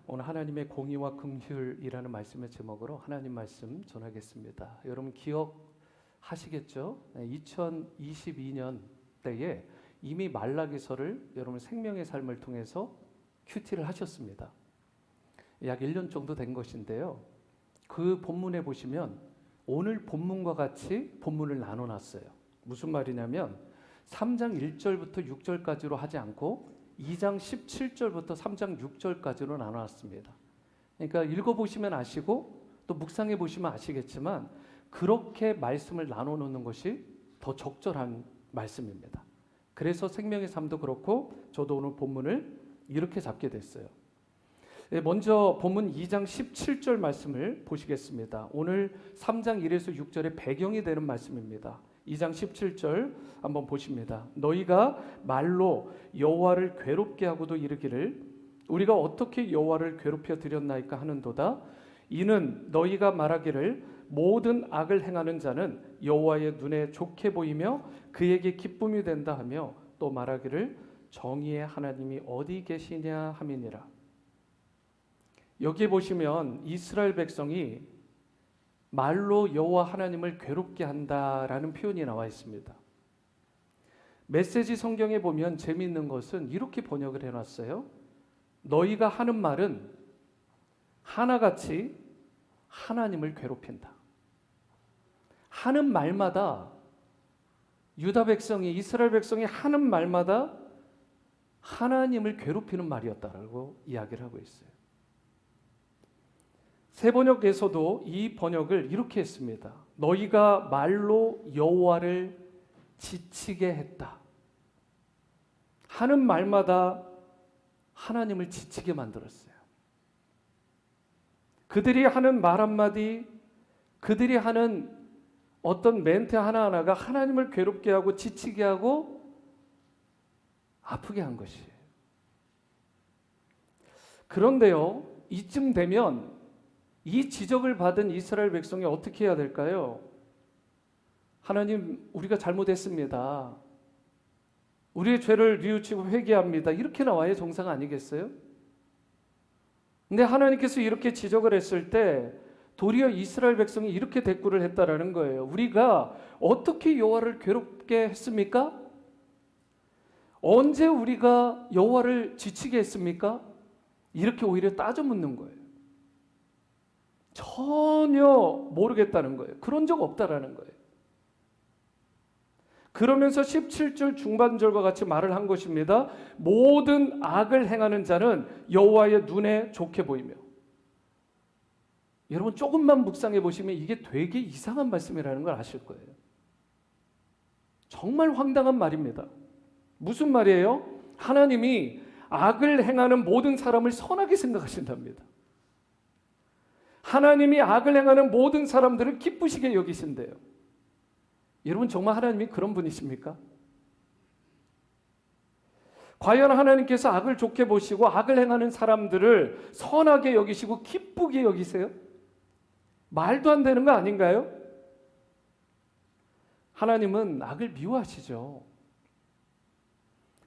오늘 하나님의 공의와 긍휼이라는 말씀의 제목으로 하나님 말씀 전하겠습니다. 여러분 기억하시겠죠? 2022년 때에 이미 말라기서를 여러분 생명의 삶을 통해서 큐티를 하셨습니다. 약 1년 정도 된 것인데요. 그 본문에 보시면 오늘 본문과 같이 본문을 나눠놨어요. 무슨 말이냐면 3장 1절부터 6절까지로 하지 않고 2장 17절부터 3장 6절까지로 나눠놨습니다. 그러니까 읽어보시면 아시고 또 묵상해 보시면 아시겠지만 그렇게 말씀을 나눠놓는 것이 더 적절한 말씀입니다. 그래서 생명의 삶도 그렇고 저도 오늘 본문을 이렇게 잡게 됐어요. 먼저 본문 2장 17절 말씀을 보시겠습니다. 오늘 3장 1에서 6절의 배경이 되는 말씀입니다. 2장 17절 한번 보십니다. 너희가 말로 여호와를 괴롭게 하고도 이르기를 우리가 어떻게 여호와를 괴롭혀 드렸나이까 하는도다. 이는 너희가 말하기를 모든 악을 행하는 자는 여호와의 눈에 좋게 보이며 그에게 기쁨이 된다 하며 또 말하기를 정의의 하나님이 어디 계시냐 함이니라. 여기 보시면 이스라엘 백성이 말로 여호와 하나님을 괴롭게 한다라는 표현이 나와 있습니다. 메시지 성경에 보면 재미있는 것은 이렇게 번역을 해놨어요. 너희가 하는 말은 하나같이 하나님을 괴롭힌다. 하는 말마다 유다 백성이 이스라엘 백성이 하는 말마다 하나님을 괴롭히는 말이었다라고 이야기를 하고 있어요. 새 번역에서도 이 번역을 이렇게 했습니다. 너희가 말로 여호와를 지치게 했다. 하는 말마다 하나님을 지치게 만들었어요. 그들이 하는 말 한마디, 그들이 하는 어떤 멘트 하나하나가 하나님을 괴롭게 하고 지치게 하고 아프게 한 것이에요. 그런데요, 이쯤 되면 이 지적을 받은 이스라엘 백성이 어떻게 해야 될까요? 하나님, 우리가 잘못했습니다. 우리의 죄를 뉘우치고 회개합니다. 이렇게 나와야 정상 아니겠어요? 근데 하나님께서 이렇게 지적을 했을 때 도리어 이스라엘 백성이 이렇게 대꾸를 했다라는 거예요. 우리가 어떻게 여호와를 괴롭게 했습니까? 언제 우리가 여호와를 지치게 했습니까? 이렇게 오히려 따져 묻는 거예요. 전혀 모르겠다는 거예요. 그런 적 없다라는 거예요. 그러면서 17절 중반절과 같이 말을 한 것입니다. 모든 악을 행하는 자는 여호와의 눈에 좋게 보이며. 여러분 조금만 묵상해 보시면 이게 되게 이상한 말씀이라는 걸 아실 거예요. 정말 황당한 말입니다. 무슨 말이에요? 하나님이 악을 행하는 모든 사람을 선하게 생각하신답니다. 하나님이 악을 행하는 모든 사람들을 기쁘시게 여기신대요. 여러분 정말 하나님이 그런 분이십니까? 과연 하나님께서 악을 좋게 보시고 악을 행하는 사람들을 선하게 여기시고 기쁘게 여기세요? 말도 안 되는 거 아닌가요? 하나님은 악을 미워하시죠.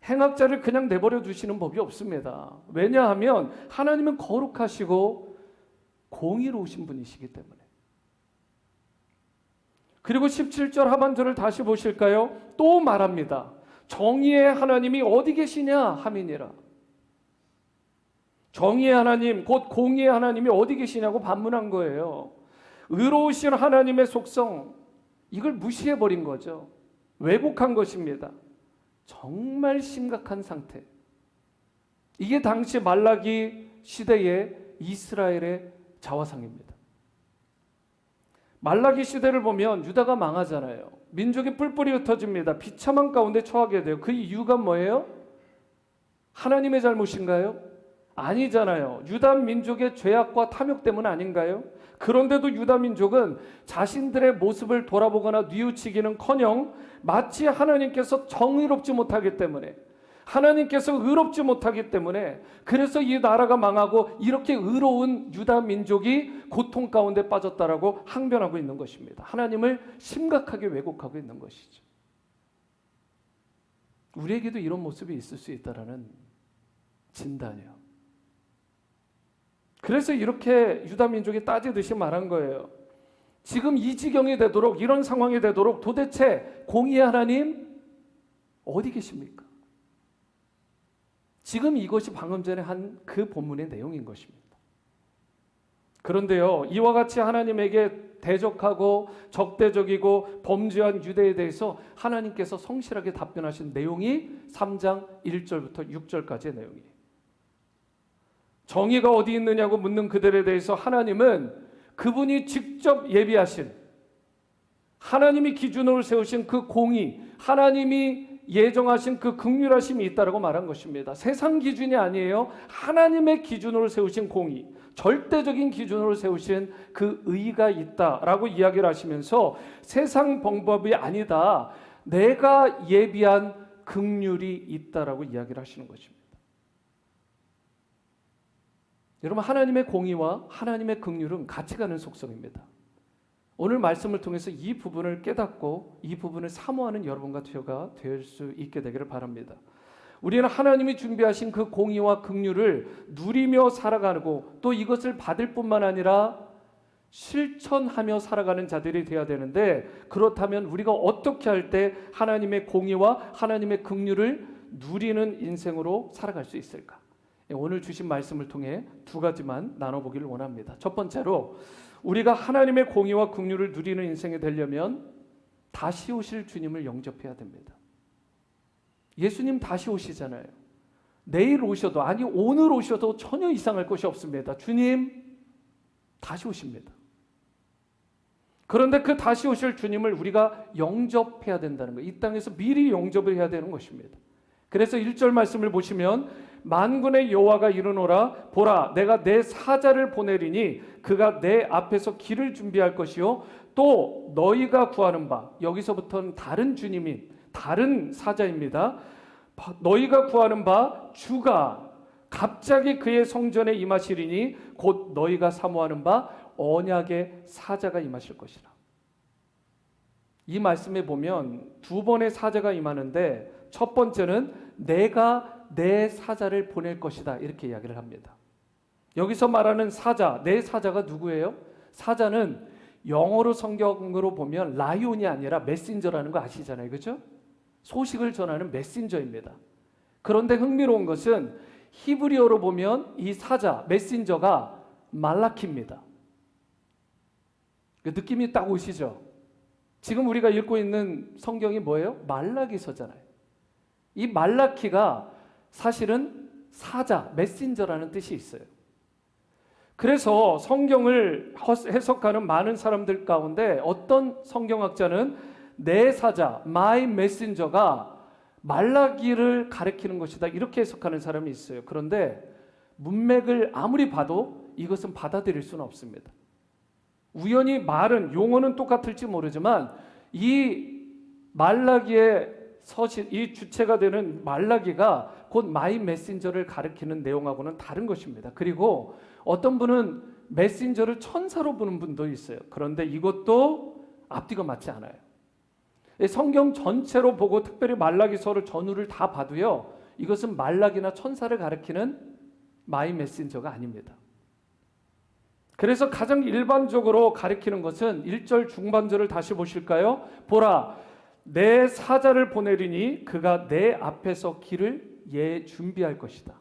행악자를 그냥 내버려 두시는 법이 없습니다. 왜냐하면 하나님은 거룩하시고 공의로우신 분이시기 때문에. 그리고 17절 하반절을 다시 보실까요? 또 말합니다. 정의의 하나님이 어디 계시냐 함이니라. 정의의 하나님, 곧 공의의 하나님이 어디 계시냐고 반문한 거예요. 의로우신 하나님의 속성, 이걸 무시해버린 거죠. 왜곡한 것입니다. 정말 심각한 상태. 이게 당시 말라기 시대의 이스라엘의 자화상입니다. 말라기 시대를 보면 유다가 망하잖아요. 민족이 뿔뿔이 흩어집니다. 비참한 가운데 처하게 돼요. 그 이유가 뭐예요? 하나님의 잘못인가요? 아니잖아요. 유다 민족의 죄악과 탐욕 때문 아닌가요? 그런데도 유다 민족은 자신들의 모습을 돌아보거나 뉘우치기는커녕 마치 하나님께서 정의롭지 못하기 때문에, 하나님께서 의롭지 못하기 때문에, 그래서 이 나라가 망하고 이렇게 의로운 유다 민족이 고통 가운데 빠졌다라고 항변하고 있는 것입니다. 하나님을 심각하게 왜곡하고 있는 것이죠. 우리에게도 이런 모습이 있을 수 있다라는 진단이요. 그래서 이렇게 유다 민족이 따지듯이 말한 거예요. 지금 이 지경이 되도록, 이런 상황이 되도록 도대체 공의의 하나님 어디 계십니까? 지금 이것이 방금 전에 한 그 본문의 내용인 것입니다. 그런데요, 이와 같이 하나님에게 대적하고 적대적이고 범죄한 유대에 대해서 하나님께서 성실하게 답변하신 내용이 3장 1절부터 6절까지의 내용이에요. 정의가 어디 있느냐고 묻는 그들에 대해서 하나님은 그분이 직접 예비하신, 하나님이 기준으로 세우신 그 공의, 하나님이 예정하신 그 긍휼하심이 있다라고 말한 것입니다. 세상 기준이 아니에요. 하나님의 기준으로 세우신 공의, 절대적인 기준으로 세우신 그 의가 있다라고 이야기를 하시면서 세상 방법이 아니다, 내가 예비한 긍휼이 있다라고 이야기를 하시는 것입니다. 여러분, 하나님의 공의와 하나님의 긍휼은 같이 가는 속성입니다. 오늘 말씀을 통해서 이 부분을 깨닫고 이 부분을 사모하는 여러분과 저가 될 수 있게 되기를 바랍니다. 우리는 하나님이 준비하신 그 공의와 긍휼을 누리며 살아가고 또 이것을 받을 뿐만 아니라 실천하며 살아가는 자들이 되어야 되는데, 그렇다면 우리가 어떻게 할 때 하나님의 공의와 하나님의 긍휼을 누리는 인생으로 살아갈 수 있을까? 오늘 주신 말씀을 통해 두 가지만 나눠보기를 원합니다. 첫 번째로, 우리가 하나님의 공의와 긍휼을 누리는 인생이 되려면 다시 오실 주님을 영접해야 됩니다. 예수님 다시 오시잖아요. 내일 오셔도, 아니 오늘 오셔도 전혀 이상할 것이 없습니다. 주님 다시 오십니다. 그런데 그 다시 오실 주님을 우리가 영접해야 된다는 거예요. 이 땅에서 미리 영접을 해야 되는 것입니다. 그래서 1절 말씀을 보시면, 만군의 여호와가 이르노라, 보라 내가 내 사자를 보내리니 그가 내 앞에서 길을 준비할 것이요 또 너희가 구하는 바, 여기서부터는 다른 주님인 다른 사자입니다. 너희가 구하는 바 주가 갑자기 그의 성전에 임하시리니 곧 너희가 사모하는 바 언약의 사자가 임하실 것이라. 이 말씀에 보면 두 번의 사자가 임하는데, 첫 번째는 내가 내 사자를 보낼 것이다, 이렇게 이야기를 합니다. 여기서 말하는 사자, 내 사자가 누구예요? 사자는 영어로 성경으로 보면 라이온이 아니라 메신저라는 거 아시잖아요, 그렇죠? 소식을 전하는 메신저입니다. 그런데 흥미로운 것은 히브리어로 보면 이 사자, 메신저가 말라키입니다. 그 느낌이 딱 오시죠? 지금 우리가 읽고 있는 성경이 뭐예요? 말라기서잖아요. 이 말라키가 사실은 사자, 메신저라는 뜻이 있어요. 그래서 성경을 해석하는 많은 사람들 가운데 어떤 성경학자는 내 사자, my messenger가 말라기를 가리키는 것이다, 이렇게 해석하는 사람이 있어요. 그런데 문맥을 아무리 봐도 이것은 받아들일 수는 없습니다. 우연히 말은, 용어는 똑같을지 모르지만 이 말라기의 서신, 이 주체가 되는 말라기가 곧 마이 메신저를 가리키는 내용하고는 다른 것입니다. 그리고 어떤 분은 메신저를 천사로 보는 분도 있어요. 그런데 이것도 앞뒤가 맞지 않아요. 성경 전체로 보고 특별히 말라기서를 전후를 다 봐도요, 이것은 말라기나 천사를 가리키는 마이 메신저가 아닙니다. 그래서 가장 일반적으로 가리키는 것은 1절 중반절을 다시 보실까요? 보라 내 사자를 보내리니 그가 내 앞에서 길을 준비할 것이다.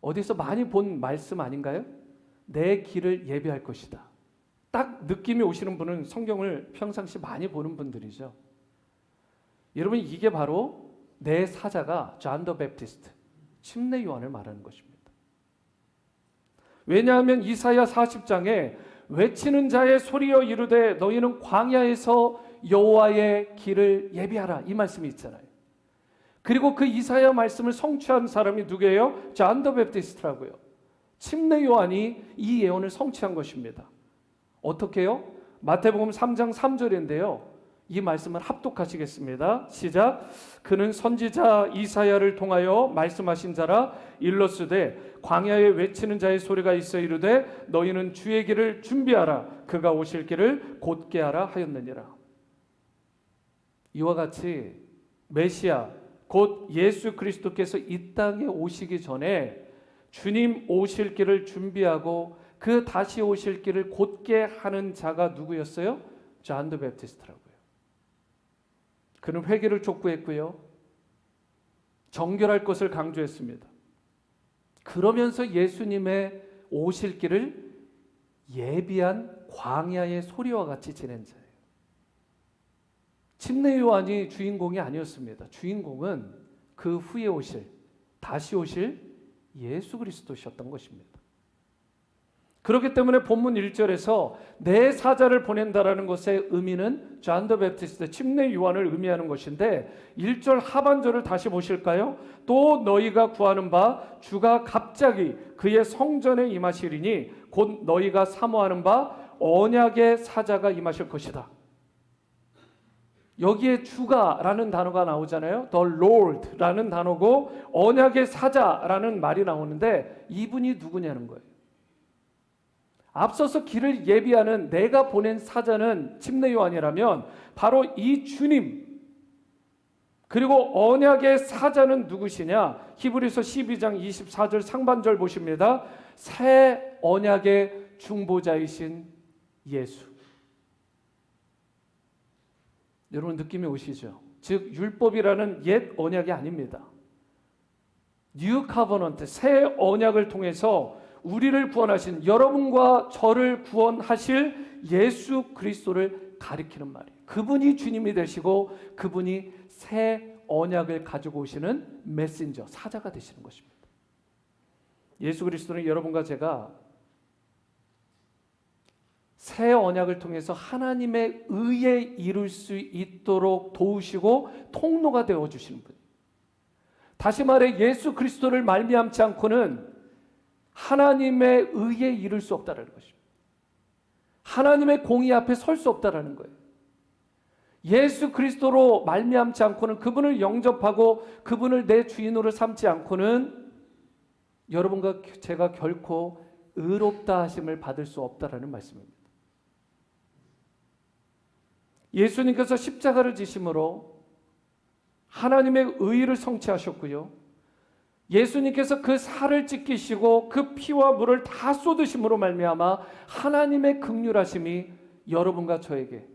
어디서 많이 본 말씀 아닌가요? 내 길을 예비할 것이다. 딱 느낌이 오시는 분은 성경을 평상시 많이 보는 분들이죠. 여러분, 이게 바로 내 사자가 존 더 베프티스트, 침례 요한을 말하는 것입니다. 왜냐하면 이사야 40장에 외치는 자의 소리여 이르되 너희는 광야에서 여호와의 길을 예비하라, 이 말씀이 있잖아요. 그리고 그 이사야 말씀을 성취한 사람이 누구예요? 존 더 베프티스트라고요. 침례 요한이 이 예언을 성취한 것입니다. 어떻게 해요? 마태복음 3장 3절인데요. 이 말씀을 합독하시겠습니다. 시작. 그는 선지자 이사야를 통하여 말씀하신 자라. 일러스되 광야에 외치는 자의 소리가 있어 이르되 너희는 주의 길을 준비하라. 그가 오실 길을 곧게 하라 하였느니라. 이와 같이 메시아 곧 예수 그리스도께서 이 땅에 오시기 전에 주님 오실 길을 준비하고 그 다시 오실 길을 곧게 하는 자가 누구였어요? 존 더 베프티스트라고요. 그는 회개를 촉구했고요. 정결할 것을 강조했습니다. 그러면서 예수님의 오실 길을 예비한 광야의 소리와 같이 지낸 자예요. 침례 요한이 주인공이 아니었습니다. 주인공은 그 후에 오실, 다시 오실 예수 그리스도셨던 것입니다. 그렇기 때문에 본문 1절에서 내 사자를 보낸다라는 것의 의미는 존 더 베프티스트, 침례 요한을 의미하는 것인데 1절 하반절을 다시 보실까요? 또 너희가 구하는 바 주가 갑자기 그의 성전에 임하시리니 곧 너희가 사모하는 바 언약의 사자가 임하실 것이다. 여기에 주가라는 단어가 나오잖아요. The Lord라는 단어고 언약의 사자라는 말이 나오는데 이분이 누구냐는 거예요. 앞서서 길을 예비하는 내가 보낸 사자는 침례 요한이라면 바로 이 주님, 그리고 언약의 사자는 누구시냐? 히브리서 12장 24절 상반절 보십니다. 새 언약의 중보자이신 예수. 여러분 느낌이 오시죠? 즉 율법이라는 옛 언약이 아닙니다. 뉴 커버넌트, 새 언약을 통해서 우리를 구원하신, 여러분과 저를 구원하실 예수 그리스도를 가리키는 말이에요. 그분이 주님이 되시고 그분이 새 언약을 가지고 오시는 메신저, 사자가 되시는 것입니다. 예수 그리스도는 여러분과 제가 새 언약을 통해서 하나님의 의에 이룰 수 있도록 도우시고 통로가 되어주시는 분이에요. 다시 말해 예수 그리스도를 말미암지 않고는 하나님의 의에 이룰 수 없다는 것입니다. 하나님의 공의 앞에 설 수 없다는 거예요. 예수 그리스도로 말미암지 않고는, 그분을 영접하고 그분을 내 주인으로 삼지 않고는 여러분과 제가 결코 의롭다 하심을 받을 수 없다라는 말씀입니다. 예수님께서 십자가를 지심으로 하나님의 의를 성취하셨고요. 예수님께서 그 살을 찢기시고 그 피와 물을 다 쏟으심으로 말미암아 하나님의 긍휼하심이 여러분과 저에게,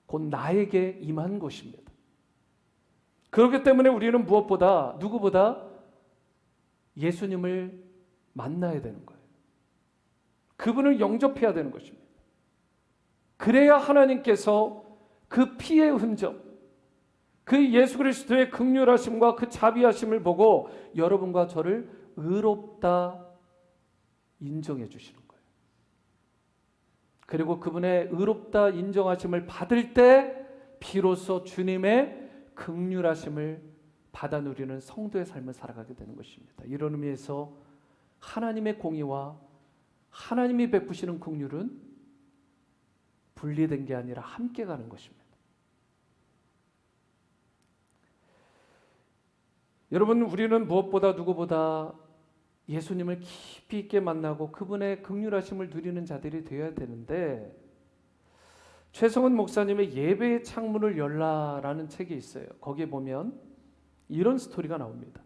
곧 나에게 임한 것입니다. 그렇기 때문에 우리는 무엇보다, 누구보다 예수님을 만나야 되는 거예요. 그분을 영접해야 되는 것입니다. 그래야 하나님께서 그 피의 흔적, 그 예수 그리스도의 긍휼하심과 그 자비하심을 보고 여러분과 저를 의롭다 인정해 주시는 거예요. 그리고 그분의 의롭다 인정하심을 받을 때 비로소 주님의 긍휼하심을 받아 누리는 성도의 삶을 살아가게 되는 것입니다. 이런 의미에서 하나님의 공의와 하나님이 베푸시는 긍휼은 분리된 게 아니라 함께 가는 것입니다. 여러분, 우리는 무엇보다 누구보다 예수님을 깊이 있게 만나고 그분의 긍휼하심을 누리는 자들이 되어야 되는데, 최성원 목사님의 예배의 창문을 열라라는 책이 있어요. 거기에 보면 이런 스토리가 나옵니다.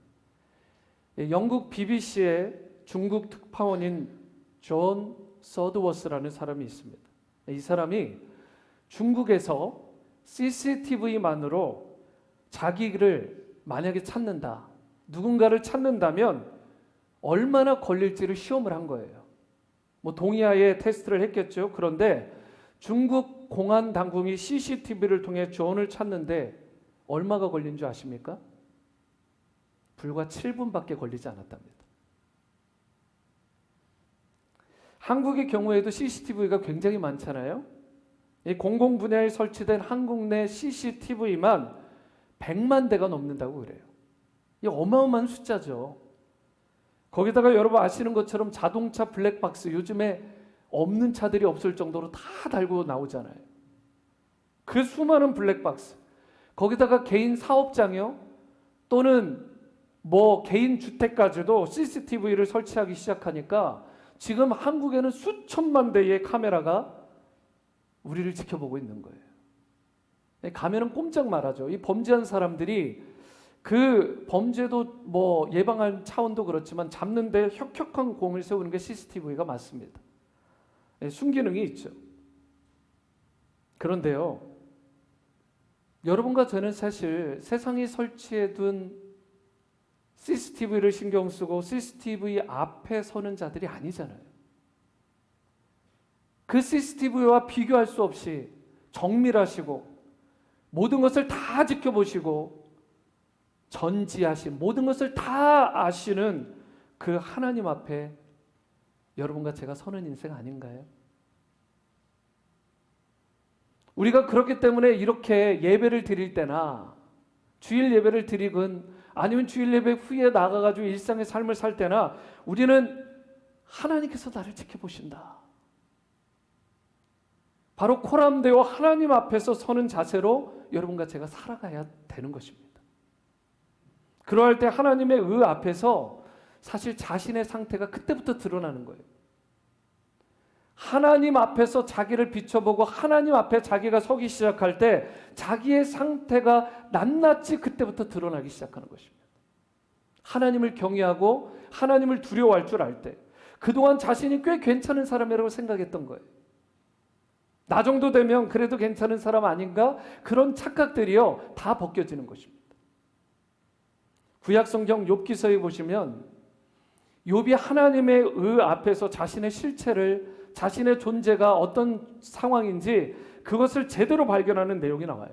영국 BBC의 중국 특파원인 존 서드워스라는 사람이 있습니다. 이 사람이 중국에서 CCTV만으로 자기를 만약에 찾는다, 누군가를 찾는다면 얼마나 걸릴지를 시험을 한 거예요. 뭐 동의하에 테스트를 했겠죠. 그런데 중국 공안 당국이 CCTV를 통해 존을 찾는데 얼마가 걸린 줄 아십니까? 불과 7분밖에 걸리지 않았답니다. 한국의 경우에도 CCTV가 굉장히 많잖아요. 이 공공 분야에 설치된 한국 내 CCTV만 100만 대가 넘는다고 그래요. 이 어마어마한 숫자죠. 거기다가 여러분 아시는 것처럼 자동차 블랙박스, 요즘에 없는 차들이 없을 정도로 다 달고 나오잖아요. 그 수많은 블랙박스, 거기다가 개인 사업장이요, 또는 뭐 개인 주택까지도 CCTV를 설치하기 시작하니까 지금 한국에는 수천만 대의 카메라가 우리를 지켜보고 있는 거예요. 가면은 꼼짝 말하죠. 이 범죄한 사람들이 그 범죄도 뭐 예방할 차원도 그렇지만 잡는데 혁혁한 공을 세우는 게 CCTV가 맞습니다. 순기능이 있죠. 그런데요, 여러분과 저는 사실 세상이 설치해둔 CCTV를 신경 쓰고 CCTV 앞에 서는 자들이 아니잖아요. 그 CCTV와 비교할 수 없이 정밀하시고 모든 것을 다 지켜보시고 전지하신 모든 것을 다 아시는 그 하나님 앞에 여러분과 제가 서는 인생 아닌가요? 우리가 그렇기 때문에 이렇게 예배를 드릴 때나 주일 예배를 드리건 아니면 주일 예배 후에 나가가지고 일상의 삶을 살 때나 우리는 하나님께서 나를 지켜보신다. 바로 코람되어 하나님 앞에서 서는 자세로 여러분과 제가 살아가야 되는 것입니다. 그러할 때 하나님의 의 앞에서 사실 자신의 상태가 그때부터 드러나는 거예요. 하나님 앞에서 자기를 비춰보고 하나님 앞에 자기가 서기 시작할 때 자기의 상태가 낱낱이 그때부터 드러나기 시작하는 것입니다. 하나님을 경외하고 하나님을 두려워할 줄 알 때 그동안 자신이 꽤 괜찮은 사람이라고 생각했던 거예요. 나 정도 되면 그래도 괜찮은 사람 아닌가? 그런 착각들이요 다 벗겨지는 것입니다. 구약성경 욥기서에 보시면 욥이 하나님의 의 앞에서 자신의 실체를 자신의 존재가 어떤 상황인지 그것을 제대로 발견하는 내용이 나와요.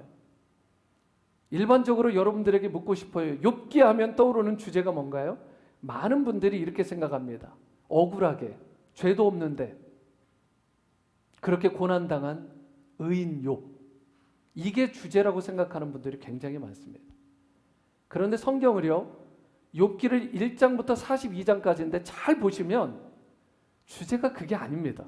일반적으로 여러분들에게 묻고 싶어요. 욥기 하면 떠오르는 주제가 뭔가요? 많은 분들이 이렇게 생각합니다. 억울하게 죄도 없는데 그렇게 고난당한 의인 욥, 이게 주제라고 생각하는 분들이 굉장히 많습니다. 그런데 성경을요 욥기를 1장부터 42장까지인데 잘 보시면 주제가 그게 아닙니다.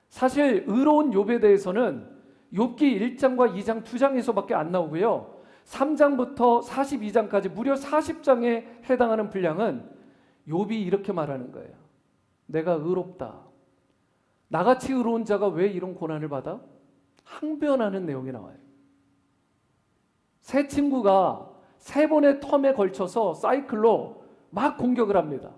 사실 의로운 욥에 대해서는 욥기 1장과 2장 2장에서밖에 안 나오고요 3장부터 42장까지 무려 40장에 해당하는 분량은 욥이 이렇게 말하는 거예요. 내가 의롭다. 나같이 의로운 자가 왜 이런 고난을 받아? 항변하는 내용이 나와요. 세 친구가 3번의 텀에 걸쳐서 사이클로 막 공격을 합니다.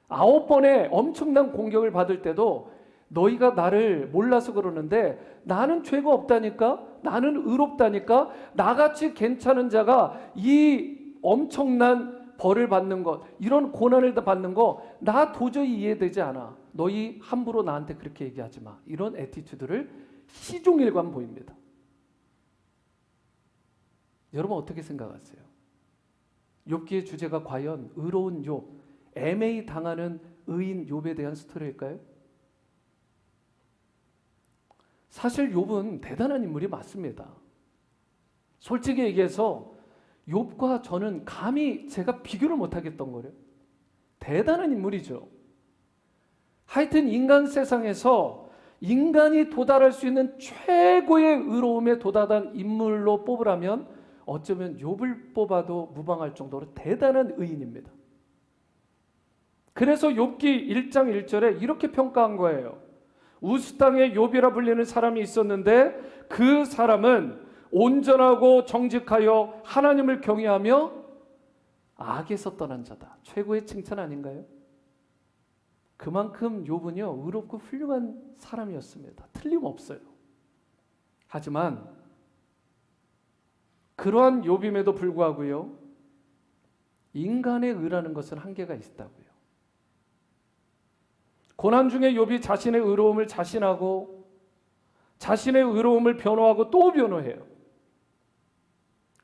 9번의 엄청난 공격을 받을 때도 너희가 나를 몰라서 그러는데 나는 죄가 없다니까, 나는 의롭다니까, 나같이 괜찮은 자가 이 엄청난 벌을 받는 것, 이런 고난을 받는 거 나 도저히 이해되지 않아. 너희 함부로 나한테 그렇게 얘기하지 마. 이런 애티튜드를 시종일관 보입니다. 여러분 어떻게 생각하세요? 욥기의 주제가 과연 의로운 욥, 애매히 당하는 의인 욥에 대한 스토리일까요? 사실 욥은 대단한 인물이 맞습니다. 솔직히 얘기해서 욥과 저는 감히 제가 비교를 못하겠던 거예요. 대단한 인물이죠. 하여튼 인간 세상에서 인간이 도달할 수 있는 최고의 의로움에 도달한 인물로 뽑으라면 어쩌면 욥을 뽑아도 무방할 정도로 대단한 의인입니다. 그래서 욥기 1장 1절에 이렇게 평가한 거예요. 우스 땅에 욥이라 불리는 사람이 있었는데 그 사람은 온전하고 정직하여 하나님을 경외하며 악에서 떠난 자다. 최고의 칭찬 아닌가요? 그만큼 욥은요 의롭고 훌륭한 사람이었습니다. 틀림없어요. 하지만 그러한 욥임에도 불구하고요 인간의 의라는 것은 한계가 있다고요. 고난 중에 욥이 자신의 의로움을 자신하고 자신의 의로움을 변호하고 또 변호해요.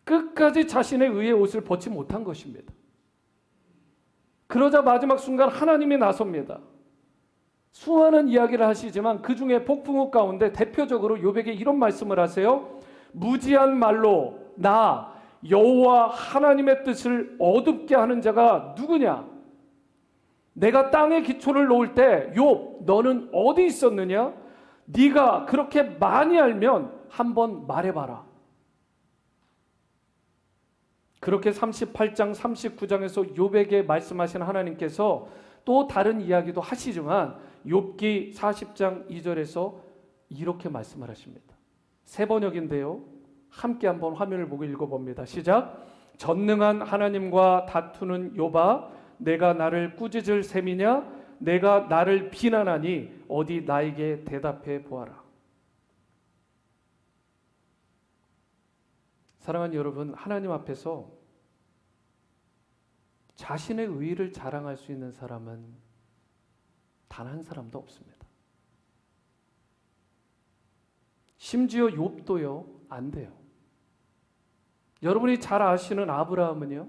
끝까지 자신의 의의 옷을 벗지 못한 것입니다. 그러자 마지막 순간 하나님이 나섭니다. 수많은 이야기를 하시지만 그 중에 폭풍우 가운데 대표적으로 욥에게 이런 말씀을 하세요. 무지한 말로 나 여호와 하나님의 뜻을 어둡게 하는 자가 누구냐? 내가 땅에 기초를 놓을 때 욥 너는 어디 있었느냐? 네가 그렇게 많이 알면 한번 말해봐라. 그렇게 38장 39장에서 욥에게 말씀하신 하나님께서 또 다른 이야기도 하시지만 욥기 40장 2절에서 이렇게 말씀을 하십니다. 세 번역인데요 함께 한번 화면을 보고 읽어봅니다. 시작. 전능한 하나님과 다투는 욥아, 내가 나를 꾸짖을 셈이냐? 내가 나를 비난하니 어디 나에게 대답해 보아라. 사랑하는 여러분, 하나님 앞에서 자신의 의의를 자랑할 수 있는 사람은 단 한 사람도 없습니다. 심지어 욥도요, 안 돼요. 여러분이 잘 아시는 아브라함은요,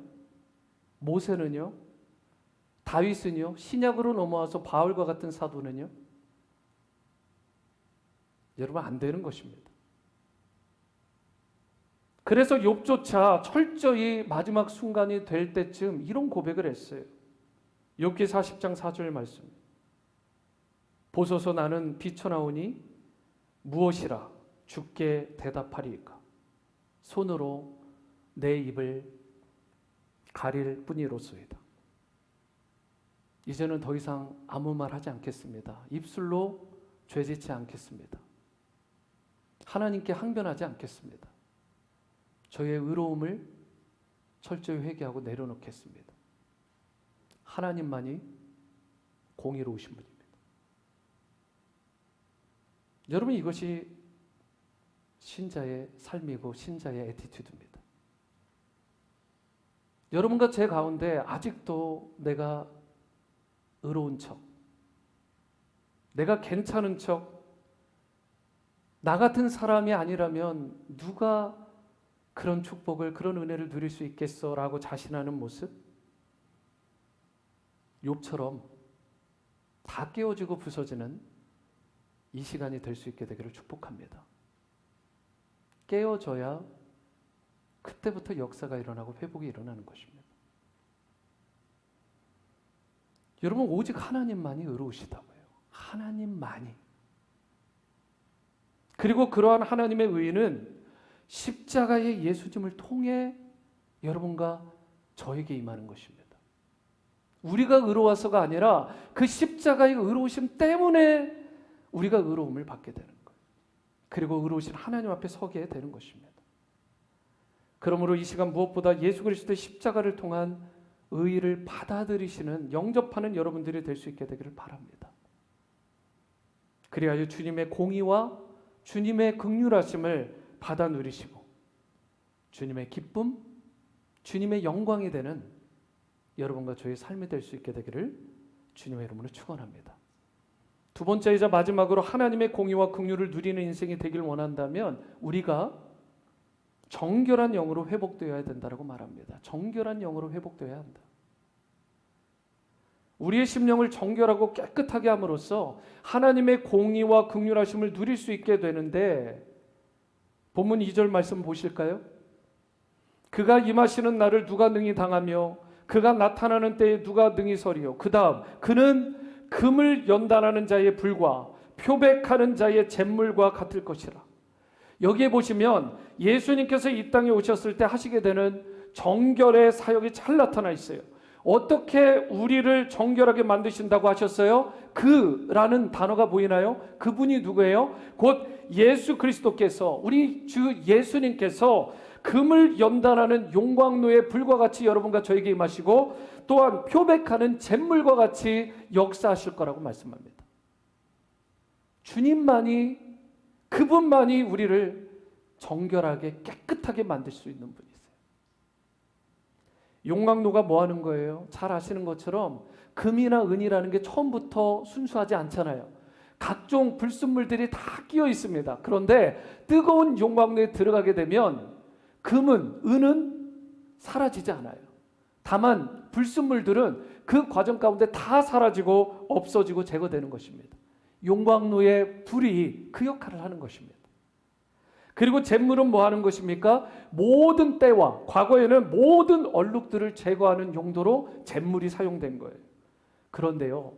모세는요, 다윗은요, 신약으로 넘어와서 바울과 같은 사도는요, 여러분 안 되는 것입니다. 그래서 욥조차 철저히 마지막 순간이 될 때쯤 이런 고백을 했어요. 욥기 40장 4절 말씀. 보소서 나는 비쳐나오니 무엇이라 주께 대답하리이까. 손으로 내 입을 가릴 뿐이로소이다. 이제는 더 이상 아무 말 하지 않겠습니다. 입술로 죄짓지 않겠습니다. 하나님께 항변하지 않겠습니다. 저의 의로움을 철저히 회개하고 내려놓겠습니다. 하나님만이 공의로우신 분입니다. 여러분, 이것이 신자의 삶이고 신자의 애티튜드입니다. 여러분과 제 가운데 아직도 내가 의로운 척, 내가 괜찮은 척, 나 같은 사람이 아니라면 누가 그런 축복을, 그런 은혜를 누릴 수 있겠어? 라고 자신하는 모습, 욥처럼 다 깨어지고 부서지는 이 시간이 될 수 있게 되기를 축복합니다. 깨어져야 그때부터 역사가 일어나고 회복이 일어나는 것입니다. 여러분, 오직 하나님만이 의로우시다고요. 하나님만이. 그리고 그러한 하나님의 의는 십자가의 예수님을 통해 여러분과 저에게 임하는 것입니다. 우리가 의로워서가 아니라 그 십자가의 의로우심 때문에 우리가 의로움을 받게 되는 거예요. 그리고 의로우신 하나님 앞에 서게 되는 것입니다. 그러므로 이 시간 무엇보다 예수 그리스도의 십자가를 통한 의의를 받아들이시는, 영접하는 여러분들이 될 수 있게 되기를 바랍니다. 그리하여 주님의 공의와 주님의 긍휼하심을 받아 누리시고 주님의 기쁨, 주님의 영광이 되는 여러분과 저의 삶이 될 수 있게 되기를 주님의 이름으로 축원합니다. 두 번째이자 마지막으로 하나님의 공의와 긍휼을 누리는 인생이 되길 원한다면 우리가 정결한 영으로 회복되어야 된다고 말합니다. 정결한 영으로 회복되어야 한다. 우리의 심령을 정결하고 깨끗하게 함으로써 하나님의 공의와 긍휼하심을 누릴 수 있게 되는데, 본문 2절 말씀 보실까요? 그가 임하시는 날을 누가 능히 당하며 그가 나타나는 때에 누가 능히 서리요. 그 다음, 그는 금을 연단하는 자의 불과 표백하는 자의 잿물과 같을 것이라. 여기에 보시면 예수님께서 이 땅에 오셨을 때 하시게 되는 정결의 사역이 잘 나타나 있어요. 어떻게 우리를 정결하게 만드신다고 하셨어요? 그라는 단어가 보이나요? 그분이 누구예요? 곧 예수 그리스도께서, 우리 주 예수님께서 금을 연단하는 용광로의 불과 같이 여러분과 저에게 임하시고 또한 표백하는 잿물과 같이 역사하실 거라고 말씀합니다. 주님만이, 그분만이 우리를 정결하게 깨끗하게 만들 수 있는 분이세요. 용광로가 뭐 하는 거예요? 잘 아시는 것처럼 금이나 은이라는 게 처음부터 순수하지 않잖아요. 각종 불순물들이 다 끼어 있습니다. 그런데 뜨거운 용광로에 들어가게 되면 금은, 은은 사라지지 않아요. 다만 불순물들은 그 과정 가운데 다 사라지고 없어지고 제거되는 것입니다. 용광로의 불이 그 역할을 하는 것입니다. 그리고 잿물은 뭐 하는 것입니까? 모든 때와 과거에는 모든 얼룩들을 제거하는 용도로 잿물이 사용된 거예요. 그런데요,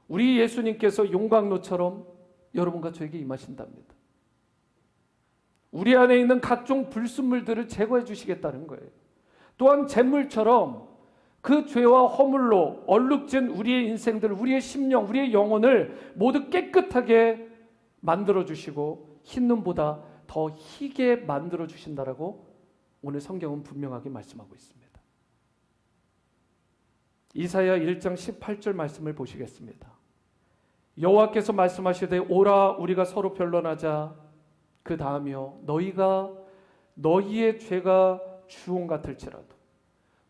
우리 예수님께서 용광로처럼 여러분과 저에게 임하신답니다. 우리 안에 있는 각종 불순물들을 제거해 주시겠다는 거예요. 또한 잿물처럼 그 죄와 허물로 얼룩진 우리의 인생들, 우리의 심령, 우리의 영혼을 모두 깨끗하게 만들어 주시고 흰 눈보다 더 희게 만들어 주신다라고 오늘 성경은 분명하게 말씀하고 있습니다. 이사야 1장 18절 말씀을 보시겠습니다. 여호와께서 말씀하시되 오라 우리가 서로 변론하자. 그 다음이요 너희의 죄가 주홍 같을지라도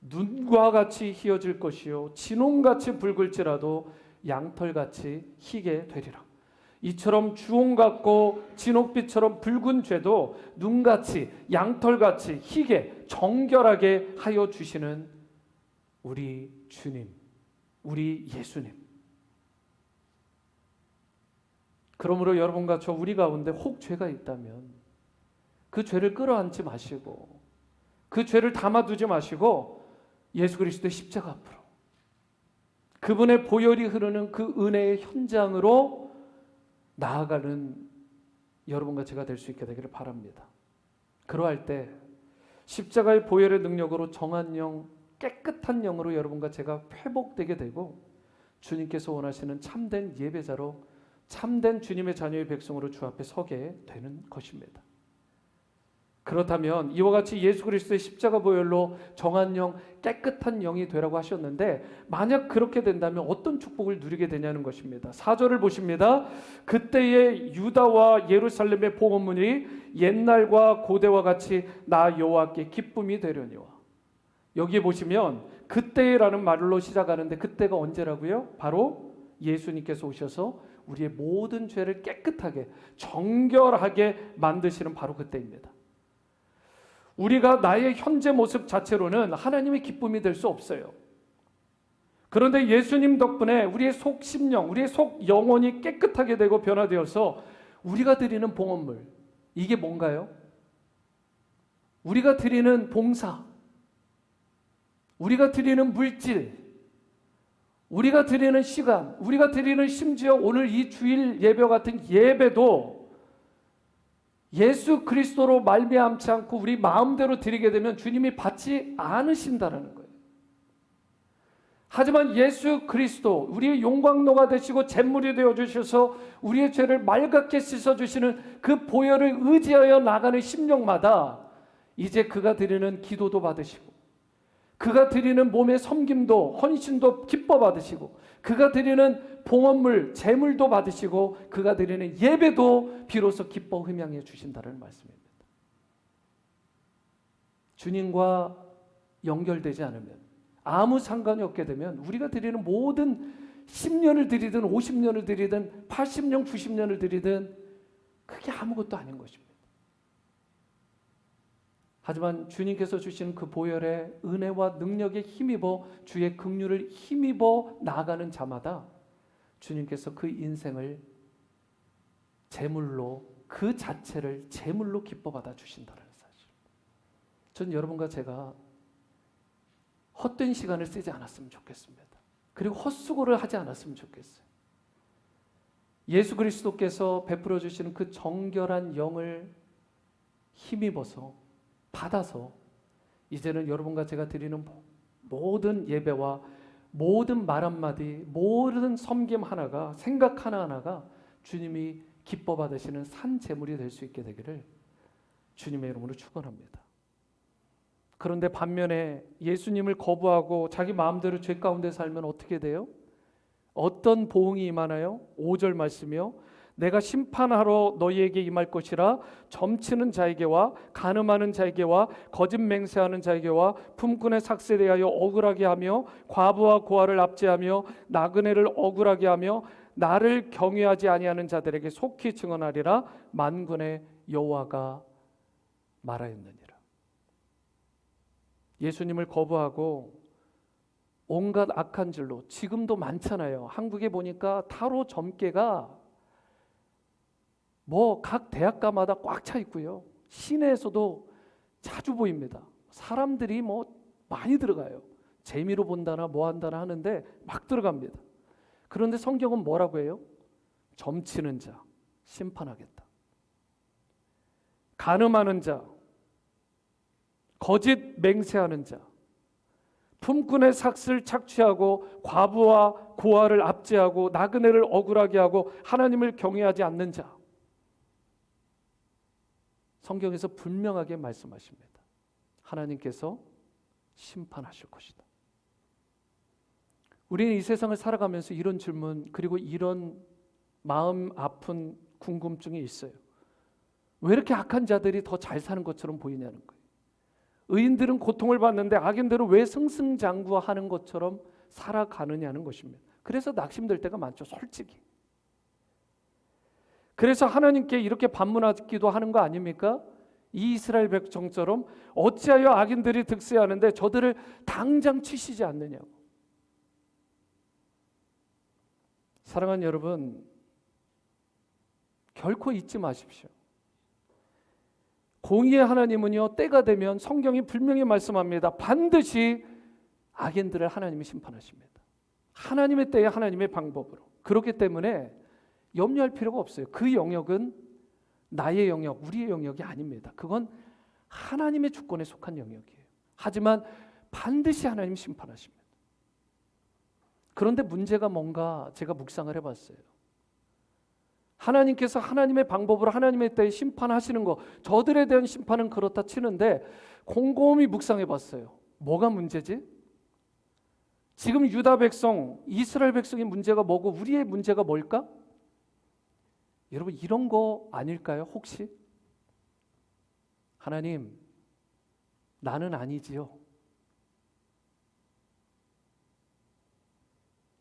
눈과 같이 희어질 것이요 진홍같이 붉을지라도 양털같이 희게 되리라. 이처럼 주홍 같고 진홍빛처럼 붉은 죄도 눈같이 양털같이 희게 정결하게 하여 주시는 우리 주님, 우리 예수님. 그러므로 여러분과 저 우리 가운데 혹 죄가 있다면 그 죄를 끌어안지 마시고 그 죄를 담아두지 마시고 예수 그리스도의 십자가 앞으로 그분의 보혈이 흐르는 그 은혜의 현장으로 나아가는 여러분과 제가 될 수 있게 되기를 바랍니다. 그러할 때 십자가의 보혈의 능력으로 정한 영, 깨끗한 영으로 여러분과 제가 회복되게 되고 주님께서 원하시는 참된 예배자로 참된 주님의 자녀의 백성으로 주 앞에 서게 되는 것입니다. 그렇다면 이와 같이 예수 그리스도의 십자가 보혈로 정한 영, 깨끗한 영이 되라고 하셨는데 만약 그렇게 된다면 어떤 축복을 누리게 되냐는 것입니다. 4절을 보십니다. 그때의 유다와 예루살렘의 봉헌문이 옛날과 고대와 같이 나 여호와께 기쁨이 되려니와. 여기에 보시면 그때라는 말로 시작하는데 그때가 언제라고요? 바로 예수님께서 오셔서 우리의 모든 죄를 깨끗하게 정결하게 만드시는 바로 그때입니다. 우리가 나의 현재 모습 자체로는 하나님의 기쁨이 될 수 없어요. 그런데 예수님 덕분에 우리의 속 심령, 우리의 속 영혼이 깨끗하게 되고 변화되어서 우리가 드리는 봉헌물, 이게 뭔가요? 우리가 드리는 봉사, 우리가 드리는 물질, 우리가 드리는 시간, 우리가 드리는 심지어 오늘 이 주일 예배 같은 예배도 예수 그리스도로 말미암지 않고 우리 마음대로 드리게 되면 주님이 받지 않으신다라는 거예요. 하지만 예수 그리스도 우리의 용광로가 되시고 잿물이 되어주셔서 우리의 죄를 맑게 씻어주시는 그 보혈을 의지하여 나가는 심령마다 이제 그가 드리는 기도도 받으시고 그가 드리는 몸의 섬김도 헌신도 기뻐 받으시고 그가 드리는 봉헌물, 제물도 받으시고 그가 드리는 예배도 비로소 기뻐 흠양해 주신다는 말씀입니다. 주님과 연결되지 않으면 아무 상관이 없게 되면 우리가 드리는 모든 10년을 드리든 50년을 드리든 80년, 90년을 드리든 그게 아무것도 아닌 것입니다. 하지만 주님께서 주시는 그 보혈의 은혜와 능력에 힘입어 주의 긍휼을 힘입어 나아가는 자마다 주님께서 그 인생을 제물로 그 자체를 제물로 기뻐 받아 주신다는 사실. 전 여러분과 제가 헛된 시간을 쓰지 않았으면 좋겠습니다. 그리고 헛수고를 하지 않았으면 좋겠어요. 예수 그리스도께서 베풀어 주시는 그 정결한 영을 힘입어서 받아서 이제는 여러분과 제가 드리는 모든 예배와 모든 말 한마디, 모든 섬김 하나가, 생각 하나하나가 주님이 기뻐 받으시는 산 제물이 될 수 있게 되기를 주님의 이름으로 축원합니다. 그런데 반면에 예수님을 거부하고 자기 마음대로 죄 가운데 살면 어떻게 돼요? 어떤 보응이 임하나요? 5절 말씀이요. 내가 심판하러 너희에게 임할 것이라 점치는 자에게와 간음하는 자에게와 거짓 맹세하는 자에게와 품꾼의 삭슬에 대하여 억울하게 하며 과부와 고아를 압제하며 나그네를 억울하게 하며 나를 경외하지 아니하는 자들에게 속히 증언하리라 만군의 여호와가 말하였느니라. 예수님을 거부하고 온갖 악한 줄로 지금도 많잖아요. 한국에 보니까 타로 점괘가 각 대학가마다 꽉 차 있고요. 시내에서도 자주 보입니다. 사람들이 많이 들어가요. 재미로 본다나 뭐 한다나 하는데 막 들어갑니다. 그런데 성경은 뭐라고 해요? 점치는 자 심판하겠다. 간음하는 자, 거짓 맹세하는 자, 품꾼의 삭슬 착취하고 과부와 고아를 압제하고 나그네를 억울하게 하고 하나님을 경외하지 않는 자. 성경에서 분명하게 말씀하십니다. 하나님께서 심판하실 것이다. 우리는 이 세상을 살아가면서 이런 질문 그리고 이런 마음 아픈 궁금증이 있어요. 왜 이렇게 악한 자들이 더 잘 사는 것처럼 보이냐는 거예요. 의인들은 고통을 받는데 악인들은 왜 승승장구하는 것처럼 살아가느냐는 것입니다. 그래서 낙심될 때가 많죠, 솔직히. 그래서 하나님께 이렇게 반문하기도 하는 거 아닙니까? 이 이스라엘 백성처럼 어찌하여 악인들이 득세하는데 저들을 당장 치시지 않느냐고. 사랑하는 여러분, 결코 잊지 마십시오. 공의의 하나님은요, 때가 되면 성경이 분명히 말씀합니다. 반드시 악인들을 하나님이 심판하십니다. 하나님의 때에 하나님의 방법으로. 그렇기 때문에 염려할 필요가 없어요. 그 영역은 나의 영역, 우리의 영역이 아닙니다. 그건 하나님의 주권에 속한 영역이에요. 하지만 반드시 하나님이 심판하십니다. 그런데 문제가 뭔가 제가 묵상을 해봤어요. 하나님께서 하나님의 방법으로 하나님의 때에 심판하시는 거, 저들에 대한 심판은 그렇다 치는데 곰곰이 묵상해봤어요. 뭐가 문제지? 지금 유다 백성, 이스라엘 백성의 문제가 뭐고 우리의 문제가 뭘까? 여러분, 이런 거 아닐까요? 혹시? 하나님, 나는 아니지요.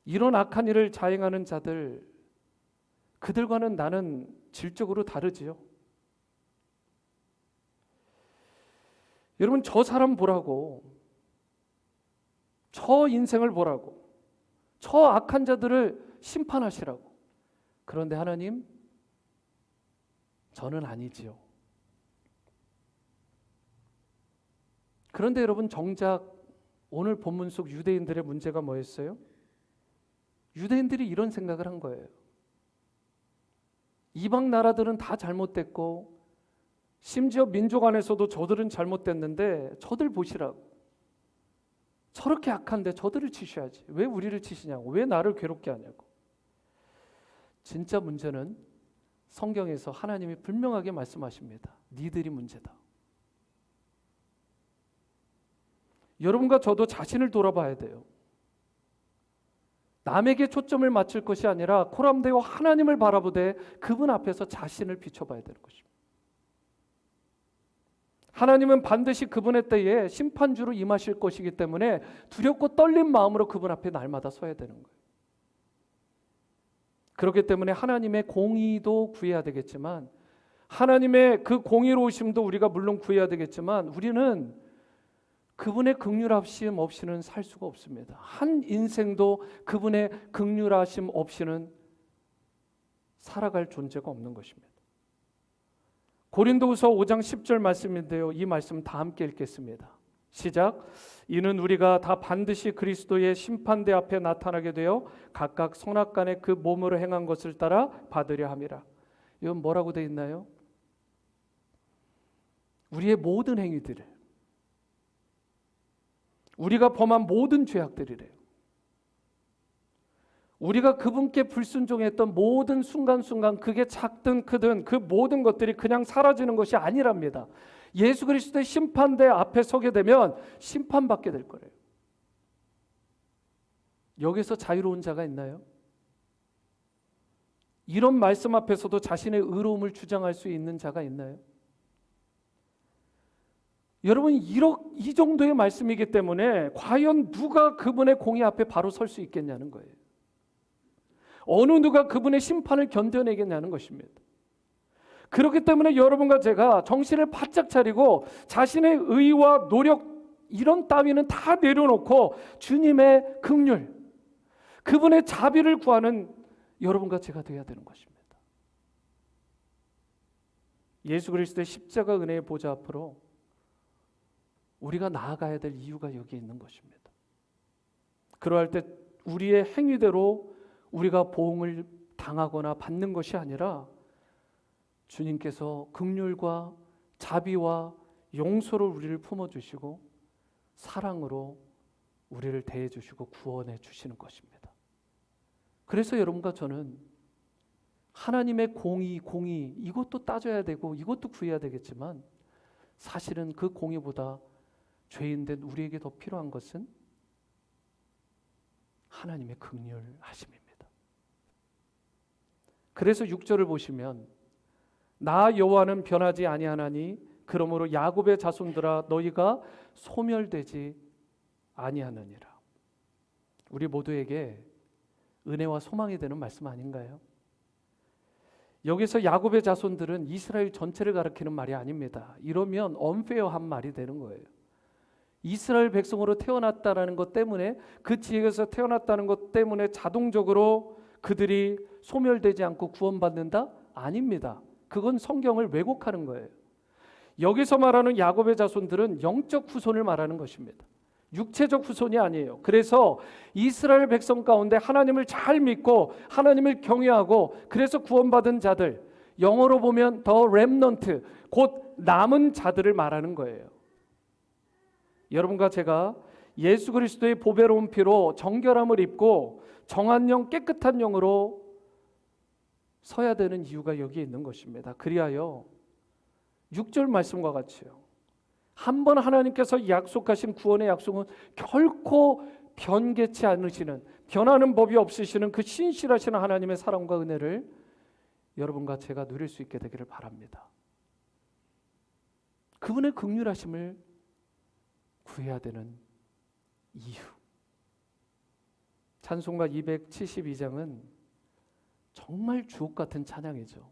이런 악한 일을 자행하는 자들, 그들과는 나는 질적으로 다르지요. 여러분, 저 사람 보라고, 저 인생을 보라고, 저 악한 자들을 심판하시라고. 그런데 하나님, 저는 아니지요. 그런데 여러분, 정작 오늘 본문 속 유대인들의 문제가 뭐였어요? 유대인들이 이런 생각을 한 거예요. 이방 나라들은 다 잘못됐고 심지어 민족 안에서도 저들은 잘못됐는데 저들 보시라고. 저렇게 악한데 저들을 치셔야지. 왜 우리를 치시냐고. 왜 나를 괴롭게 하냐고. 진짜 문제는 성경에서 하나님이 분명하게 말씀하십니다. 니들이 문제다. 여러분과 저도 자신을 돌아봐야 돼요. 남에게 초점을 맞출 것이 아니라 코람되어 하나님을 바라보되 그분 앞에서 자신을 비춰봐야 되는 것입니다. 하나님은 반드시 그분의 때에 심판주로 임하실 것이기 때문에 두렵고 떨린 마음으로 그분 앞에 날마다 서야 되는 거예요. 그렇기 때문에 하나님의 공의도 구해야 되겠지만 하나님의 그 공의로우심도 우리가 물론 구해야 되겠지만 우리는 그분의 긍휼하심 없이는 살 수가 없습니다. 한 인생도 그분의 긍휼하심 없이는 살아갈 존재가 없는 것입니다. 고린도후서 5장 10절 말씀인데요. 이 말씀 다 함께 읽겠습니다. 시작. 이는 우리가 다 반드시 그리스도의 심판대 앞에 나타나게 되어 각각 선악간에 그 몸으로 행한 것을 따라 받으려 함이라. 이건 뭐라고 되어 있나요? 우리의 모든 행위들을, 우리가 범한 모든 죄악들이래요. 우리가 그분께 불순종했던 모든 순간순간, 그게 작든 크든 그 모든 것들이 그냥 사라지는 것이 아니랍니다. 예수 그리스도의 심판대 앞에 서게 되면 심판받게 될 거래요. 여기서 자유로운 자가 있나요? 이런 말씀 앞에서도 자신의 의로움을 주장할 수 있는 자가 있나요? 여러분, 이 정도의 말씀이기 때문에 과연 누가 그분의 공의 앞에 바로 설 수 있겠냐는 거예요. 어느 누가 그분의 심판을 견뎌내겠냐는 것입니다. 그렇기 때문에 여러분과 제가 정신을 바짝 차리고 자신의 의와 노력 이런 따위는 다 내려놓고 주님의 긍휼, 그분의 자비를 구하는 여러분과 제가 되어야 되는 것입니다. 예수 그리스도의 십자가 은혜의 보좌 앞으로 우리가 나아가야 될 이유가 여기에 있는 것입니다. 그러할 때 우리의 행위대로 우리가 보응을 당하거나 받는 것이 아니라 주님께서 긍휼과 자비와 용서로 우리를 품어주시고 사랑으로 우리를 대해주시고 구원해 주시는 것입니다. 그래서 여러분과 저는 하나님의 공의 이것도 따져야 되고 이것도 구해야 되겠지만 사실은 그 공의보다 죄인된 우리에게 더 필요한 것은 하나님의 긍휼하심입니다. 그래서 6절을 보시면 나 여호와는 변하지 아니하나니 그러므로 야곱의 자손들아 너희가 소멸되지 아니하느니라. 우리 모두에게 은혜와 소망이 되는 말씀 아닌가요? 여기서 야곱의 자손들은 이스라엘 전체를 가리키는 말이 아닙니다. 이러면 언페어한 말이 되는 거예요. 이스라엘 백성으로 태어났다는 것 때문에 그 지역에서 태어났다는 것 때문에 자동적으로 그들이 소멸되지 않고 구원받는다? 아닙니다. 그건 성경을 왜곡하는 거예요. 여기서 말하는 야곱의 자손들은 영적 후손을 말하는 것입니다. 육체적 후손이 아니에요. 그래서 이스라엘 백성 가운데 하나님을 잘 믿고 하나님을 경외하고 그래서 구원받은 자들, 영어로 보면 더 렘넌트, 곧 남은 자들을 말하는 거예요. 여러분과 제가 예수 그리스도의 보배로운 피로 정결함을 입고 정한 영, 깨끗한 영으로 서야 되는 이유가 여기에 있는 것입니다. 그리하여 6절 말씀과 같이요. 한번 하나님께서 약속하신 구원의 약속은 결코 변개치 않으시는, 변하는 법이 없으시는 그 신실하신 하나님의 사랑과 은혜를 여러분과 제가 누릴 수 있게 되기를 바랍니다. 그분의 긍휼하심을 구해야 되는 이유. 찬송가 272장은 정말 주옥 같은 찬양이죠.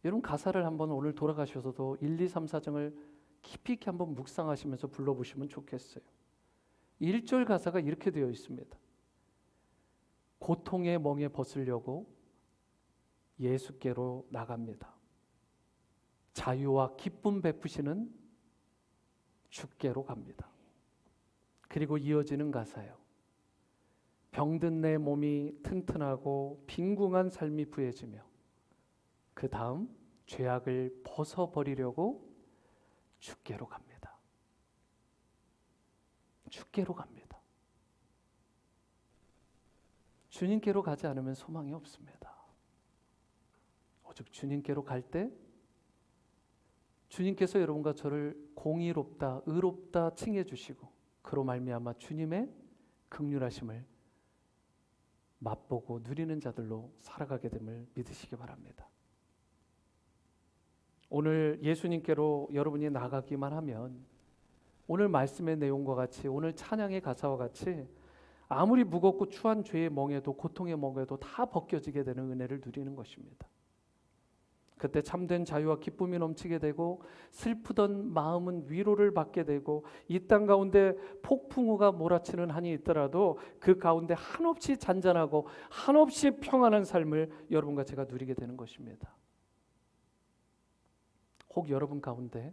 여러분 가사를 한번 오늘 돌아가셔서도 1, 2, 3, 4장을 깊이 있게 한번 묵상하시면서 불러보시면 좋겠어요. 1절 가사가 이렇게 되어 있습니다. 고통의 멍에 벗으려고 예수께로 나갑니다. 자유와 기쁨 베푸시는 주께로 갑니다. 그리고 이어지는 가사요. 병든 내 몸이 튼튼하고 빈궁한 삶이 부해지며 그 다음 죄악을 벗어버리려고 주께로 갑니다. 주께로 갑니다. 주님께로 가지 않으면 소망이 없습니다. 오직 주님께로 갈 때 주님께서 여러분과 저를 공의롭다, 의롭다 칭해 주시고 그로 말미암아 주님의 긍휼하심을 맛보고 누리는 자들로 살아가게 됨을 믿으시기 바랍니다. 오늘 예수님께로 여러분이 나가기만 하면 오늘 말씀의 내용과 같이 오늘 찬양의 가사와 같이 아무리 무겁고 추한 죄의 멍에도 고통의 멍에도 다 벗겨지게 되는 은혜를 누리는 것입니다. 그때 참된 자유와 기쁨이 넘치게 되고 슬프던 마음은 위로를 받게 되고 이 땅 가운데 폭풍우가 몰아치는 한이 있더라도 그 가운데 한없이 잔잔하고 한없이 평안한 삶을 여러분과 제가 누리게 되는 것입니다. 혹 여러분 가운데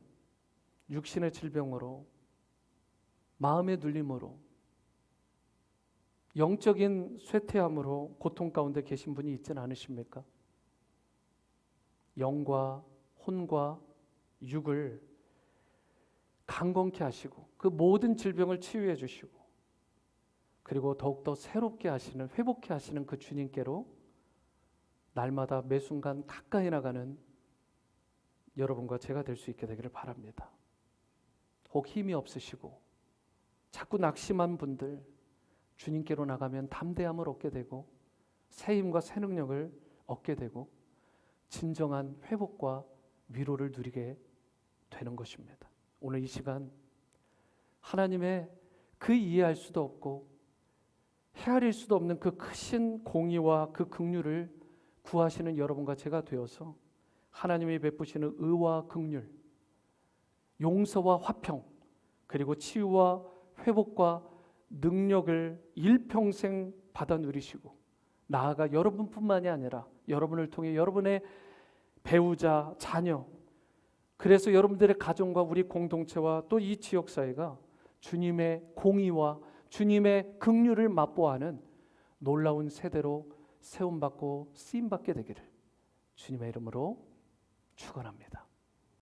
육신의 질병으로 마음의 눌림으로 영적인 쇠퇴함으로 고통 가운데 계신 분이 있지는 않으십니까? 영과 혼과 육을 강건케 하시고 그 모든 질병을 치유해 주시고 그리고 더욱더 새롭게 하시는, 회복케 하시는 그 주님께로 날마다 매 순간 가까이 나가는 여러분과 제가 될 수 있게 되기를 바랍니다. 혹 힘이 없으시고 자꾸 낙심한 분들, 주님께로 나가면 담대함을 얻게 되고 새 힘과 새 능력을 얻게 되고 진정한 회복과 위로를 누리게 되는 것입니다. 오늘 이 시간 하나님의 그 이해할 수도 없고 헤아릴 수도 없는 그 크신 공의와 그 긍휼을 구하시는 여러분과 제가 되어서 하나님이 베푸시는 의와 긍휼, 용서와 화평, 그리고 치유와 회복과 능력을 일평생 받아 누리시고 나아가 여러분뿐만이 아니라 여러분을 통해 여러분의 배우자, 자녀, 그래서 여러분들의 가정과 우리 공동체와 또 이 지역사회가 주님의 공의와 주님의 긍휼을 맛보아하는 놀라운 세대로 세움받고 쓰임받게 되기를 주님의 이름으로 축원합니다.